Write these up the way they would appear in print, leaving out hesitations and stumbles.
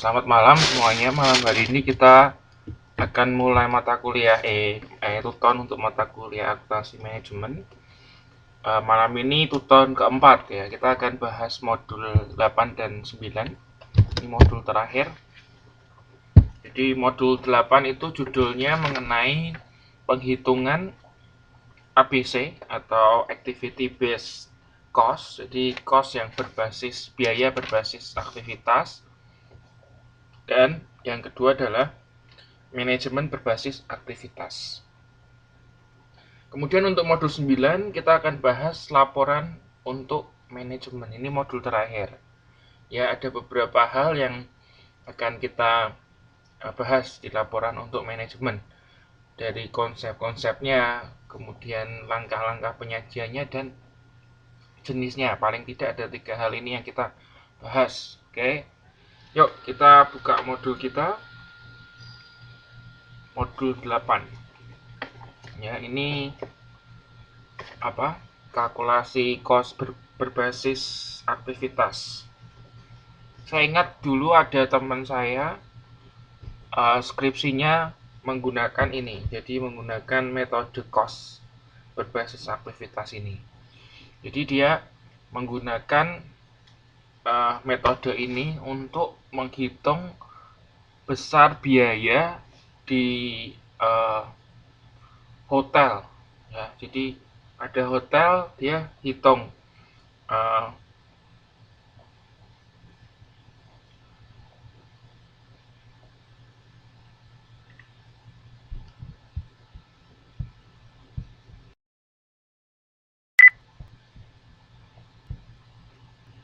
Selamat malam semuanya. Malam hari ini kita akan mulai mata kuliah tuton untuk mata kuliah akuntansi manajemen. Malam ini tuton keempat ya. Kita akan bahas modul 8 dan 9. Ini modul terakhir. Jadi modul 8 itu judulnya mengenai penghitungan ABC atau Activity Based Cost. Jadi cost yang berbasis biaya berbasis aktivitas. Dan yang kedua adalah manajemen berbasis aktivitas. Kemudian untuk modul 9 kita akan bahas laporan untuk manajemen. Ini modul terakhir. Ya, ada beberapa hal yang akan kita bahas di laporan untuk manajemen. Dari konsep-konsepnya, kemudian langkah-langkah penyajiannya dan jenisnya. Paling tidak ada 3 hal ini yang kita bahas. Oke. Yuk, kita buka modul kita. Modul 8. Ya, ini kalkulasi cost berbasis aktivitas. Saya ingat dulu ada teman saya skripsinya menggunakan ini, jadi menggunakan metode cost berbasis aktivitas ini. Jadi dia menggunakan metode ini untuk menghitung besar biaya di hotel ya. Jadi ada hotel, dia hitung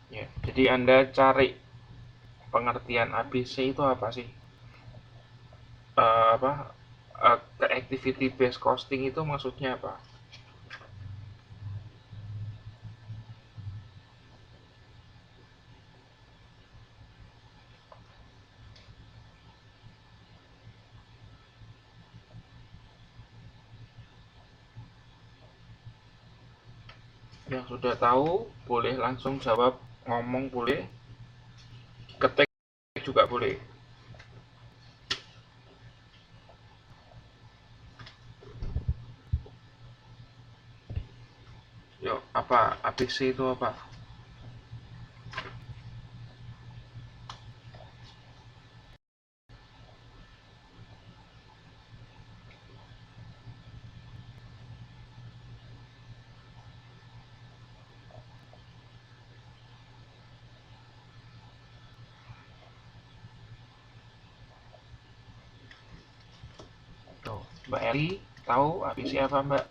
ya. Jadi Anda cari pengertian ABC itu apa sih? Ke activity based costing itu maksudnya apa? Yang sudah tahu boleh langsung jawab, ngomong boleh, ketik juga boleh. Yuk, apa ABC itu apa? Tuh, Mbak Eli tahu ABC apa, Mbak?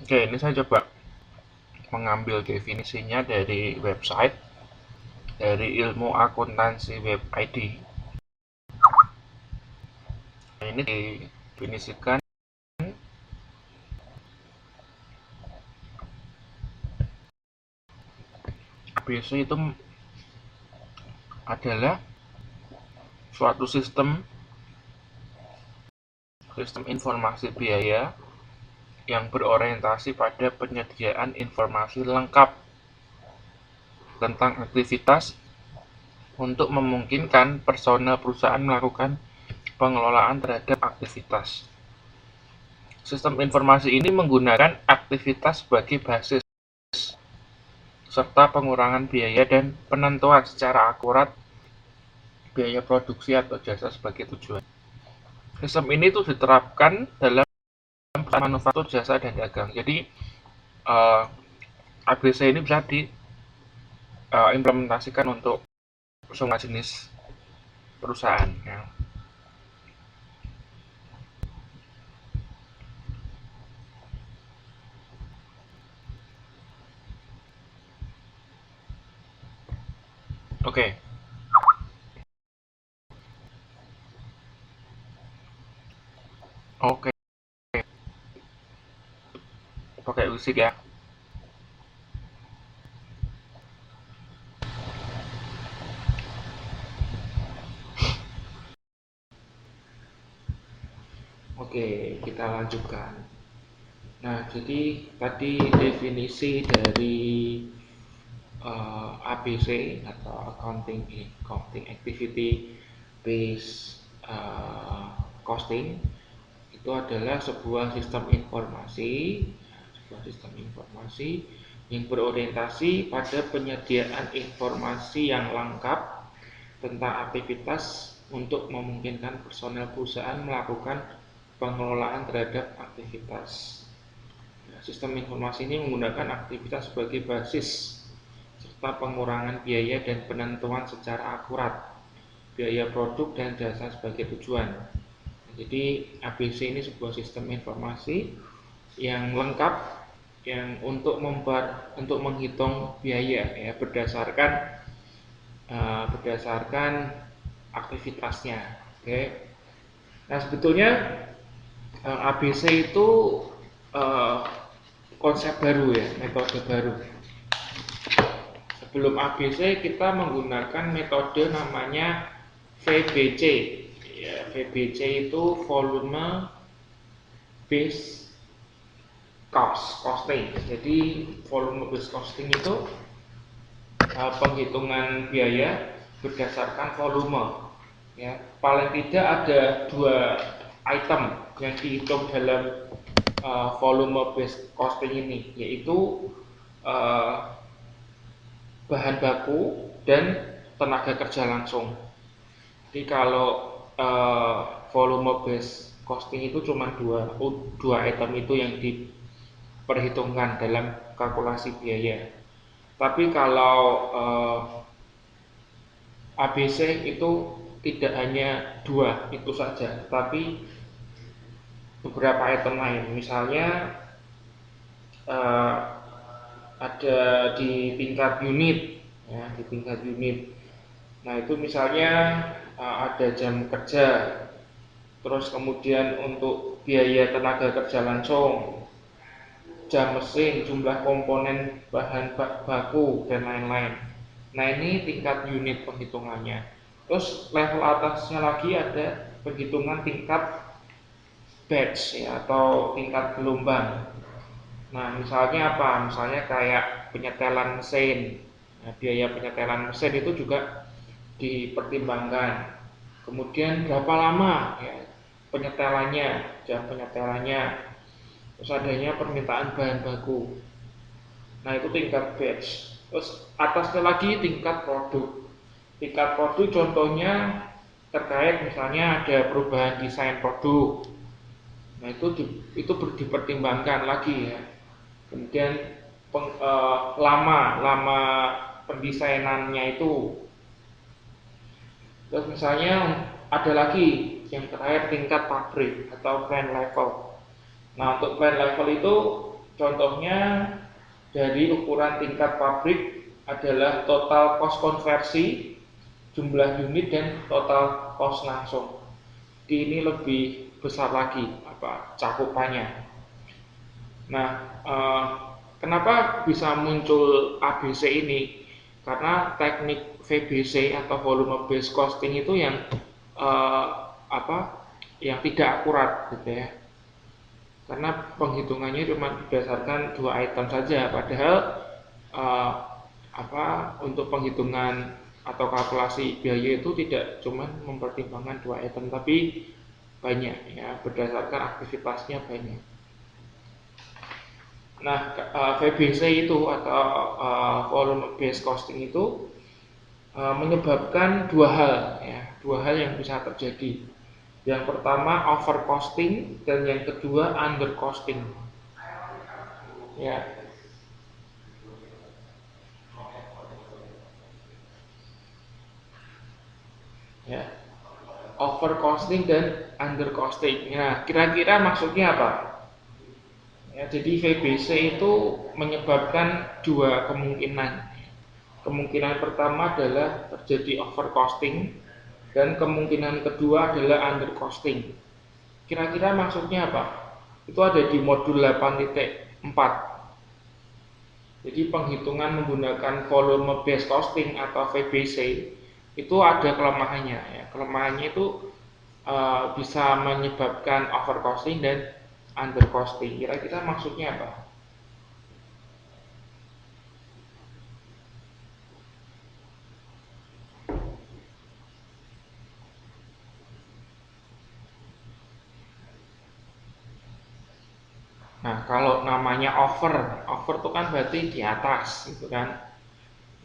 Oke, ini saya coba mengambil definisinya dari website dari Ilmu Akuntansi Web ID. ini didefinisikan ABC itu adalah suatu sistem informasi biaya yang berorientasi pada penyediaan informasi lengkap tentang aktivitas untuk memungkinkan personel perusahaan melakukan pengelolaan terhadap aktivitas. Sistem informasi ini menggunakan aktivitas sebagai basis serta pengurangan biaya dan penentuan secara akurat biaya produksi atau jasa sebagai tujuan. Sistem ini tuh diterapkan dalam manufaktur, jasa, dan dagang. Jadi ABC ini bisa diimplementasikan untuk semua jenis perusahaan. Ya. Oke. Oke. Pakai musik ya. Oke, kita lanjutkan. Nah, jadi tadi definisi dari ABC atau accounting activity based costing itu adalah sebuah sistem informasi yang berorientasi pada penyediaan informasi yang lengkap tentang aktivitas untuk memungkinkan personel perusahaan melakukan pengelolaan terhadap aktivitas. Sistem informasi ini menggunakan aktivitas sebagai basis serta pengurangan biaya dan penentuan secara akurat biaya produk dan jasa sebagai tujuan. Jadi ABC ini sebuah sistem informasi yang lengkap yang untuk menghitung biaya ya berdasarkan aktivitasnya. Oke. Nah, sebetulnya ABC itu konsep baru ya, metode baru. Sebelum ABC kita menggunakan metode namanya VBC. Ya, VBC itu volume based costing. Jadi volume based costing itu penghitungan biaya berdasarkan volume. Ya, paling tidak ada 2 item yang dihitung dalam volume based costing ini, yaitu bahan baku dan tenaga kerja langsung. Jadi kalau volume based costing itu cuma dua item itu yang diperhitungkan dalam kalkulasi biaya. Tapi kalau ABC itu tidak hanya 2 itu saja, tapi beberapa item lain. Misalnya ada di tingkat unit ya, di tingkat unit. Nah, itu misalnya ada jam kerja, terus kemudian untuk biaya tenaga kerja langsung, jam mesin, jumlah komponen bahan baku dan lain-lain. Nah, ini tingkat unit penghitungannya. Terus level atasnya lagi ada penghitungan tingkat batch ya, atau tingkat gelombang. Nah, misalnya apa? Misalnya kayak penyetelan mesin. Nah, biaya penyetelan mesin itu juga dipertimbangkan. Kemudian berapa lama ya penyetelannya, jam penyetelannya. Terus adanya permintaan bahan baku. Nah, itu tingkat batch. Terus atasnya lagi tingkat produk. Tingkat produk contohnya terkait misalnya ada perubahan desain produk. Nah, itu dipertimbangkan lagi ya. Kemudian lama pendesainannya itu. Terus misalnya ada lagi yang terakhir tingkat pabrik atau plant level. Nah, untuk plant level itu contohnya dari ukuran tingkat pabrik adalah total cost konversi, jumlah unit, dan total cost langsung. Ini lebih besar lagi cakupannya. Nah, kenapa bisa muncul ABC ini? Karena teknik VBC atau volume based costing itu yang eh, yang tidak akurat gitu ya. Karena penghitungannya cuma berdasarkan 2 item saja, padahal eh, untuk penghitungan atau kalkulasi biaya itu tidak cuma mempertimbangkan 2 item, tapi banyak ya, berdasarkan aktivitasnya banyak. Nah, VBC itu atau volume based costing itu menyebabkan dua hal yang bisa terjadi. Yang pertama over costing dan yang kedua under costing. Ya. Ya. Over costing dan under costing. Nah, kira-kira maksudnya apa? Ya, jadi VBC itu menyebabkan dua kemungkinan. Kemungkinan pertama adalah terjadi over costing dan kemungkinan kedua adalah under costing. Kira-kira maksudnya apa? Itu ada di modul 8.4. Jadi penghitungan menggunakan volume based costing atau VBC itu ada kelemahannya ya. Kelemahannya itu bisa menyebabkan over costing dan under costing. Kira-kira maksudnya apa? Nah, kalau namanya over itu kan berarti di atas gitu kan.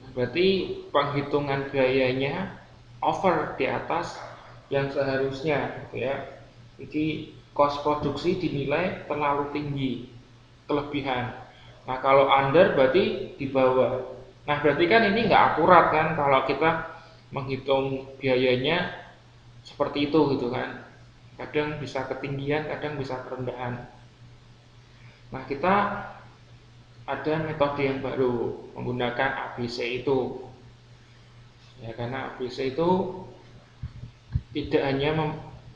Nah, berarti penghitungan biayanya over di atas yang seharusnya gitu ya. Jadi cost produksi dinilai terlalu tinggi, kelebihan. Nah, kalau under berarti di bawah. Nah, berarti kan ini nggak akurat kan kalau kita menghitung biayanya seperti itu gitu kan. Kadang bisa ketinggian, kadang bisa kerendahan. Nah, kita ada metode yang baru menggunakan ABC itu. Ya, karena ABC itu tidak hanya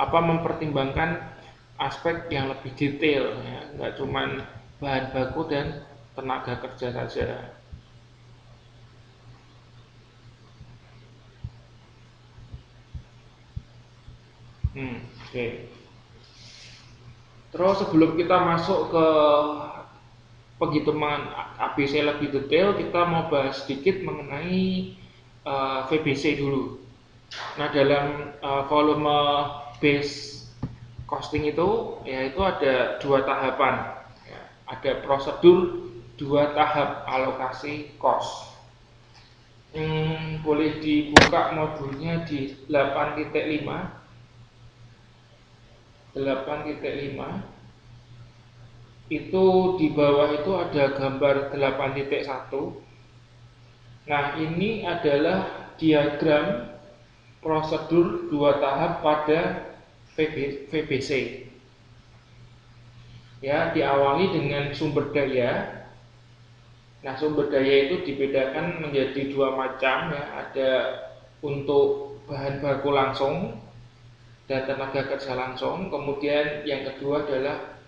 mempertimbangkan aspek yang lebih detail ya, nggak cuma bahan baku dan tenaga kerja saja. Oke. Terus sebelum kita masuk ke penghitungan ABC lebih detail, kita mau bahas sedikit mengenai VBC dulu. Nah, dalam volume base costing itu yaitu ada 2 tahapan. Ya, ada prosedur 2 tahap alokasi cost. Boleh dibuka modulnya di 8.5. 8.5 itu di bawah itu ada gambar 8.1. Nah, ini adalah diagram prosedur 2 tahap pada VBC. Ya, diawali dengan sumber daya. Nah, sumber daya itu dibedakan menjadi 2 macam ya. Ada untuk bahan baku langsung dan tenaga kerja langsung. Kemudian yang kedua adalah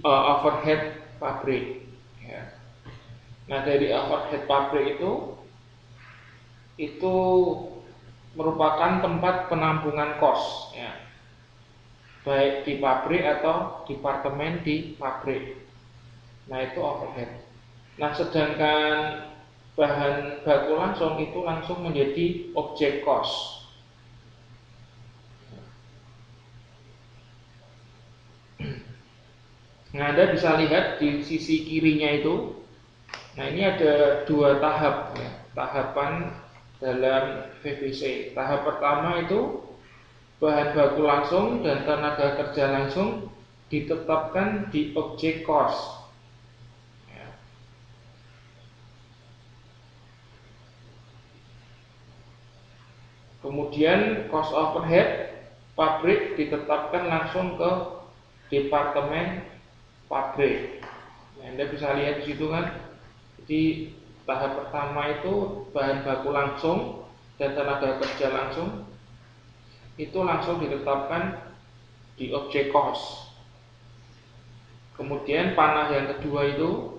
overhead pabrik. Ya. Nah, dari overhead pabrik itu merupakan tempat penampungan kos, ya. Baik di pabrik atau departemen di pabrik. Nah, itu overhead. Nah, sedangkan bahan baku langsung itu langsung menjadi objek cost. Nah, Anda bisa lihat di sisi kirinya itu. Nah, ini ada 2 tahap ya, tahapan dalam VBC. Tahap pertama itu bahan baku langsung dan tenaga kerja langsung ditetapkan di objek cost. Ya. Kemudian cost overhead pabrik ditetapkan langsung ke departemen pabrik. Nah, Anda bisa lihat di situ kan. Jadi tahap pertama itu bahan baku langsung dan tenaga kerja langsung itu langsung ditetapkan di objek cost. Kemudian panah yang kedua itu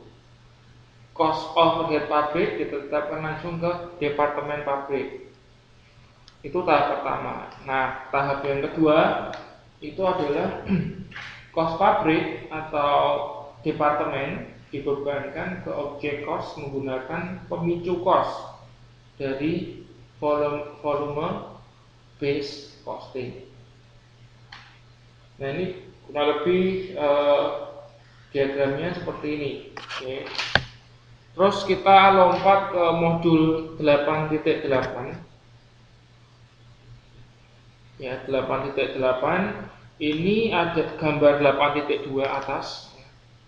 cost overhead pabrik ditetapkan langsung ke departemen pabrik. Itu tahap pertama. Nah, tahap yang kedua itu adalah cost pabrik atau departemen dibebankan ke objek cost menggunakan pemicu cost dari volume based costing. Nah, ini kurang lebih diagramnya seperti ini. Oke. Terus kita lompat ke modul 8.8. Ya, 8.8 ini ada gambar 8.2 atas.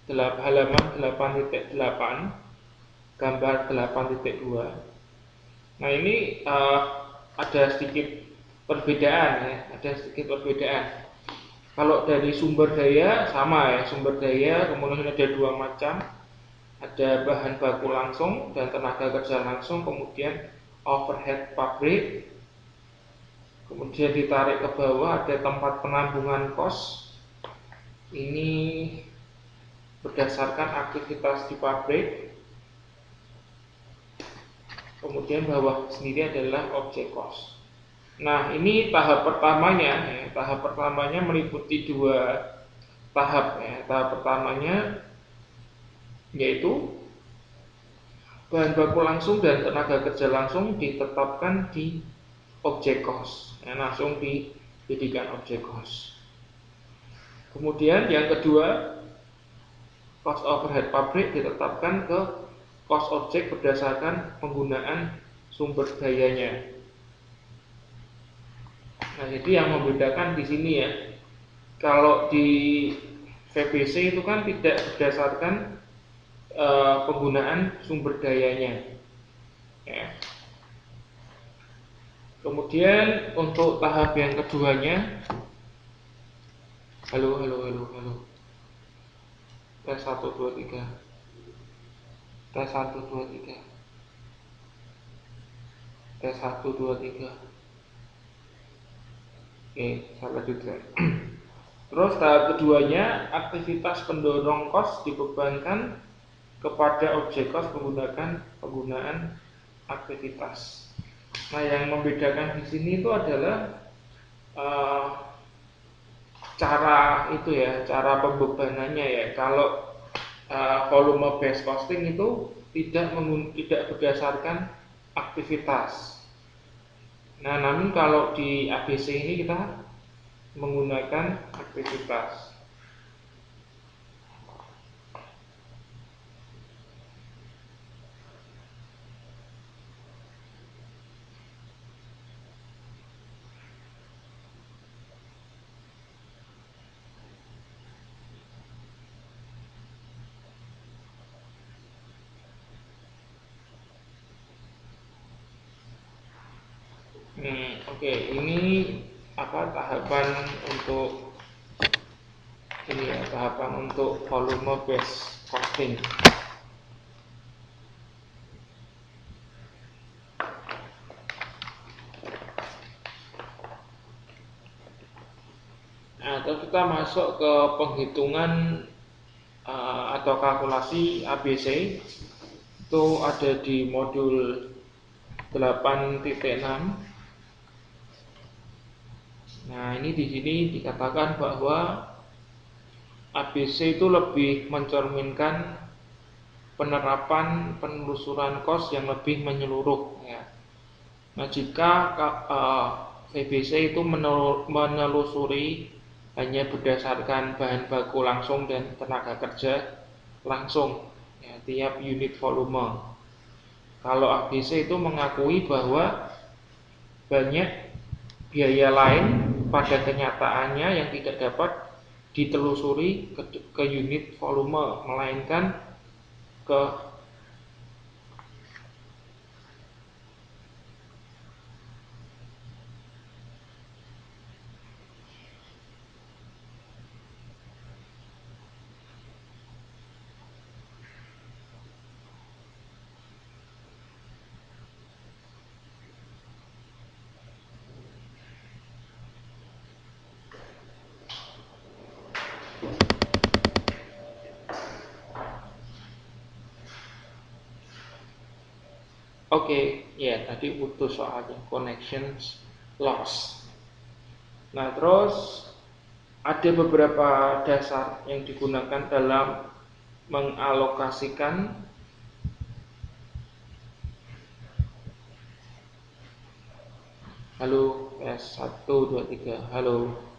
Halaman 8.8, gambar 8.2. Nah, ini ada sedikit perbedaan ya, Kalau dari sumber daya sama ya, sumber daya kemudian ada dua macam. Ada bahan baku langsung dan tenaga kerja langsung, kemudian overhead pabrik. Kemudian ditarik ke bawah ada tempat penampungan kos. Ini berdasarkan aktivitas di pabrik. Kemudian bawah sendiri adalah objek kos. Nah, ini tahap pertamanya ya. Tahap pertamanya meliputi dua tahap ya. Tahap pertamanya yaitu bahan baku langsung dan tenaga kerja langsung ditetapkan di objek cost, langsung dijadikan objek cost. Kemudian yang kedua, cost overhead pabrik ditetapkan ke cost objek berdasarkan penggunaan sumber dayanya. Nah, jadi yang membedakan di sini ya, kalau di VBC itu kan tidak berdasarkan penggunaan sumber dayanya. Ya. Kemudian untuk tahap yang keduanya, halo. Tes 1 2 3. Tes 1 2 3. Tes 1 2 3. Oke, saya lanjutkan. Terus tahap keduanya, aktivitas pendorong kos dibebankan kepada objek kos menggunakan penggunaan aktivitas. Nah, yang membedakan di sini itu adalah cara itu ya, cara pembebanannya ya. Kalau volume based costing itu tidak berdasarkan aktivitas. Nah, namun kalau di ABC ini kita menggunakan aktivitas. Oke, ini tahapan untuk tahapan untuk volume based costing. Nah, terus kita masuk ke penghitungan atau kalkulasi ABC. Itu ada di modul 8.6. Nah, ini di sini dikatakan bahwa ABC itu lebih mencerminkan penerapan penelusuran kos yang lebih menyeluruh ya. Nah, jika VBC itu menelusuri hanya berdasarkan bahan baku langsung dan tenaga kerja langsung ya, tiap unit volume. Kalau ABC itu mengakui bahwa banyak biaya lain pada kenyataannya yang tidak dapat ditelusuri ke unit volume, melainkan ke Oke, ya tadi putus soalnya connections loss. Nah, terus ada beberapa dasar yang digunakan dalam mengalokasikan. Halo, S1 2 3. Halo.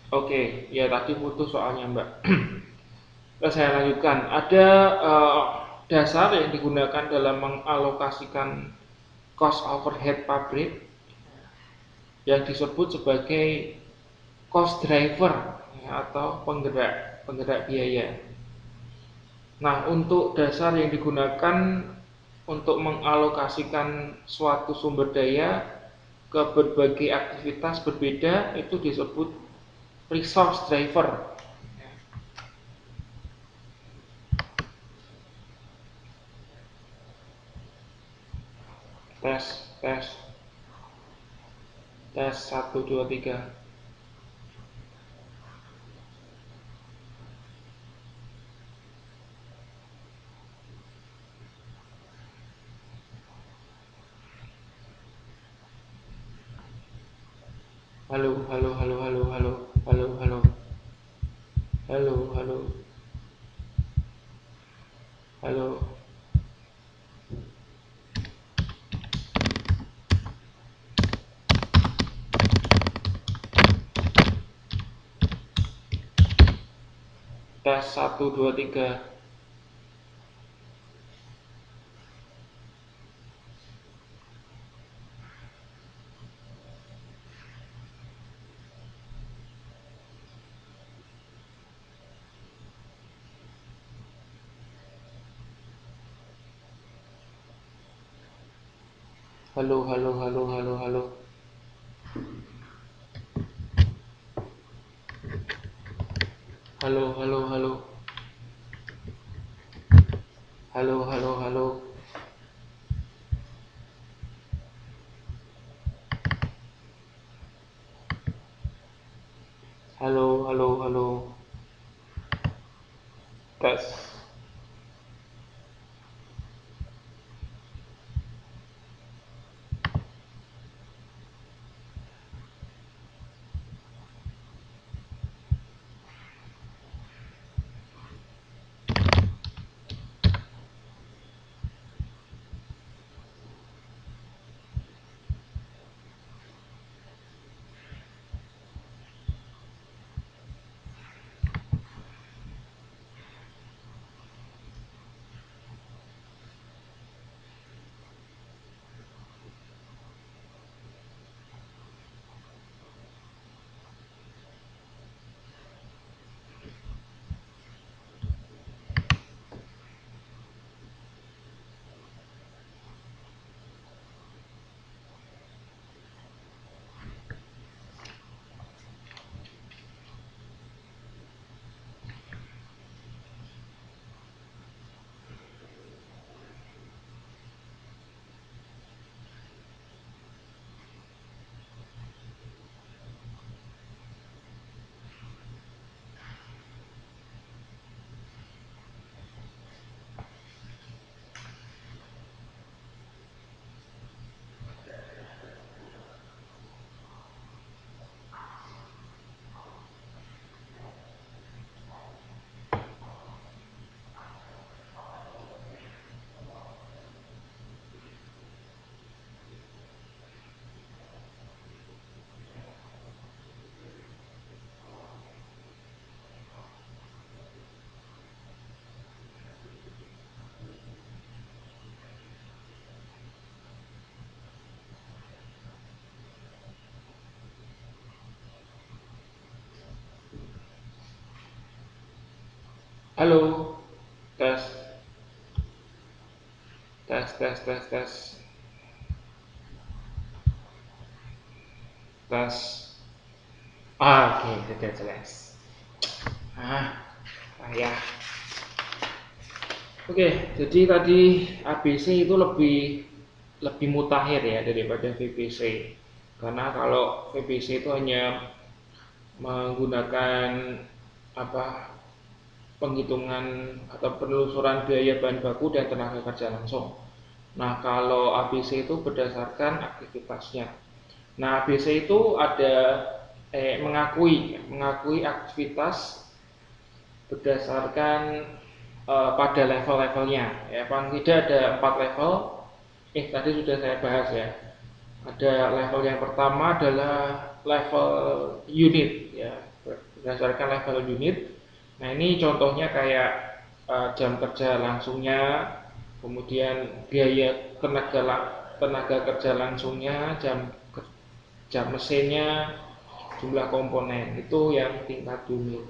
Oke, ya tadi putus soalnya Mbak. Saya lanjutkan. Ada dasar yang digunakan dalam mengalokasikan cost overhead pabrik yang disebut sebagai cost driver, ya, atau penggerak penggerak biaya. Nah, untuk dasar yang digunakan untuk mengalokasikan suatu sumber daya ke berbagai aktivitas berbeda itu disebut resource driver. Tes, tes, tes 1 2 3. Halo, halo, halo, halo, halo, halo, halo, halo, halo, halo. Tes 1 2 3. Halo, halo, halo, halo, halo, halo, halo, halo, halo, halo, halo, halo, halo, halo. Tes. Halo. Tes, tes, tes, tes, tes, tes. Oke, sudah jelas. Ah, ya. Oke, jadi tadi ABC itu lebih lebih mutakhir ya daripada VBC. Karena kalau VBC itu hanya menggunakan apa penghitungan atau penelusuran biaya bahan baku dan tenaga kerja langsung. Nah, kalau ABC itu berdasarkan aktivitasnya. Nah, ABC itu ada mengakui aktivitas berdasarkan pada level-levelnya. Ya, paling tidak ada 4 level. Tadi sudah saya bahas ya. Ada level yang pertama adalah level unit ya, berdasarkan level unit. Nah, ini contohnya kayak jam kerja langsungnya, kemudian biaya tenaga kerja langsungnya, jam mesinnya, jumlah komponen, itu yang tingkat unit.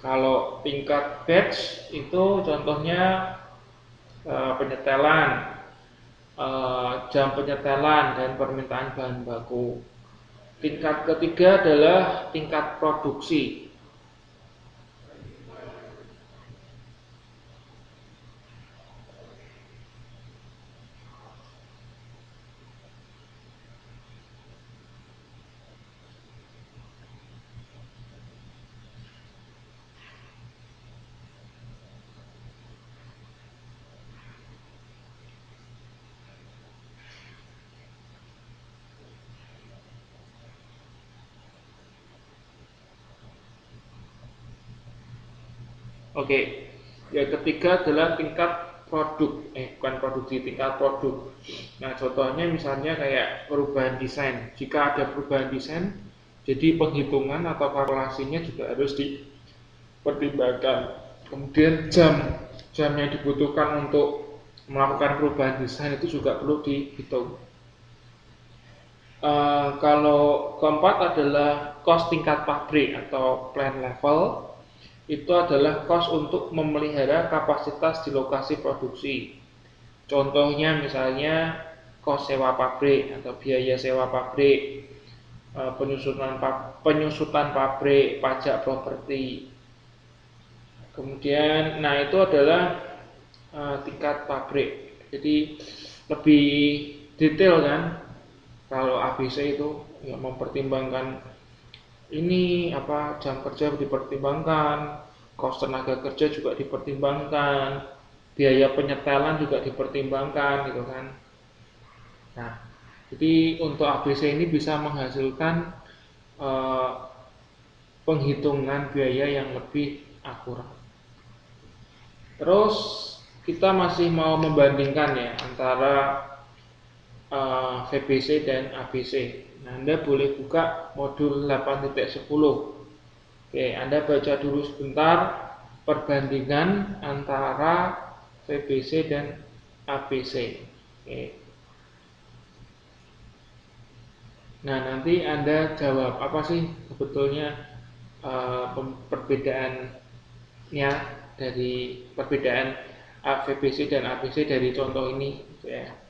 Kalau tingkat batch itu contohnya penyetelan, jam penyetelan dan permintaan bahan baku. Tingkat ketiga adalah tingkat produksi. Oke, yang ketiga adalah tingkat bukan produksi, tingkat produk. Nah, contohnya misalnya kayak perubahan desain. Jika ada perubahan desain, jadi penghitungan atau kalkulasinya juga harus dipertimbangkan. Kemudian jam yang dibutuhkan untuk melakukan perubahan desain itu juga perlu dihitung. Kalau keempat adalah cost tingkat pabrik atau plant level. Itu adalah cost untuk memelihara kapasitas di lokasi produksi. Contohnya misalnya cost sewa pabrik atau biaya sewa pabrik, penyusutan pabrik, pajak properti. Kemudian, nah itu adalah tingkat pabrik. Jadi lebih detail kan. Kalau ABC itu ya mempertimbangkan ini jam kerja dipertimbangkan, kos tenaga kerja juga dipertimbangkan, biaya penyetelan juga dipertimbangkan gitu kan. Nah, jadi untuk ABC ini bisa menghasilkan eh, penghitungan biaya yang lebih akurat. Terus kita masih mau membandingkan ya antara VBC dan ABC. Nah, Anda boleh buka modul 8.10. Oke, Anda baca dulu sebentar perbandingan antara VBC dan ABC. Oke. Nah, nanti Anda jawab apa sih sebetulnya perbedaannya dari perbedaan VBC dan ABC dari contoh ini, ya.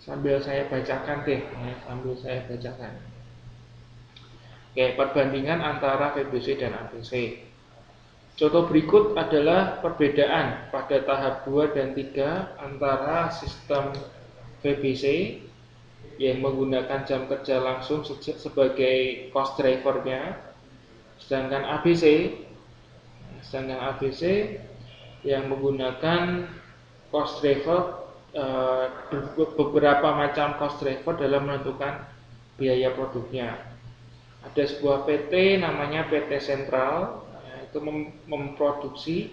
Sambil saya bacakan deh, ya, sambil saya bacakan. Oke, perbandingan antara VBC dan ABC. Contoh berikut adalah perbedaan pada tahap 2 dan 3 antara sistem VBC yang menggunakan jam kerja langsung sebagai cost drivernya, sedangkan ABC yang menggunakan cost driver, beberapa macam cost driver dalam menentukan biaya produknya. Ada sebuah PT namanya PT Sentral, itu memproduksi